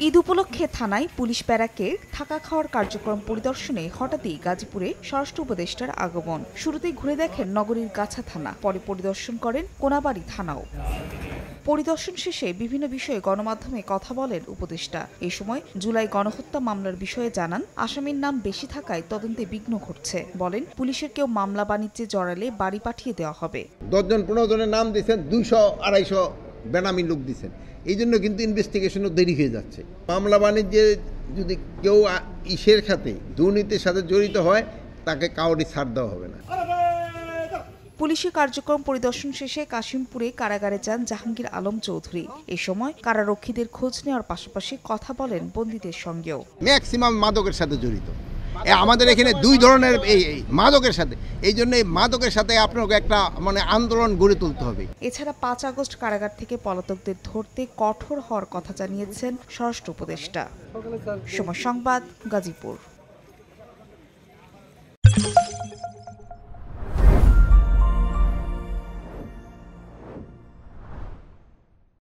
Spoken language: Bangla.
ঈদ উপলক্ষে থানায় পুলিশ ব্যারাকের থাকা খাওয়ার কার্যক্রম পরিদর্শনে হঠাৎই গাজীপুরে স্বরাষ্ট্র উপদেষ্টার আগমন। শুরুতেই ঘুরে দেখেন নগরীর গাছা থানা, পরে পরিদর্শন করেন কোনাবাড়ী থানাও। পরিদর্শন শেষে বিভিন্ন বিষয়ে গণমাধ্যমে কথা বলেন উপদেষ্টা। এই সময় জুলাই গণহত্যা মামলার বিষয়ে জানান, আসামির নাম বেশি থাকায় তদন্তে বিঘ্ন ঘটছে। বলেন, পুলিশের কেউ মামলা বাণিজ্যে জড়ালে বাড়ি পাঠিয়ে দেওয়া হবে। 10 জন 15 জনের নাম দিয়েছেন, 200-250 বেনামি লোক দিয়েছেন। এই জন্য কিন্তু ইনভেস্টিগেশনও দেরি হয়ে যাচ্ছে। মামলা বাণিজ্যে যদি কেউ ইসের সাথে দুর্নীতির সাথে জড়িত হয়, তাকে কাউরি ছাড় দেওয়া হবে না। পুলিশি কার্যক্রম পরিদর্শন শেষে কাশিমপুরে কারাগারে যান জাহাঙ্গীর আলম চৌধুরী। এ সময় কারারক্ষীদের খোঁজ নেওয়ার পাশাপাশি কথা বলেন বন্দীদের সঙ্গেও। ম্যাক্সিমাম মাদকের সাথে জড়িত আমাদের এখানে 2 ধরনের এই মাদকের সাথে, এই জন্য এই মাদকের সাথে আপনাকে একটা আন্দোলন গড়ে তুলতে হবে। এছাড়া 5 আগস্ট কারাগার থেকে পলাতকদের ধরতে কঠোর হওয়ার কথা জানিয়েছেন স্বরাষ্ট্র উপদেষ্টা। সময় সংবাদ, গাজীপুর।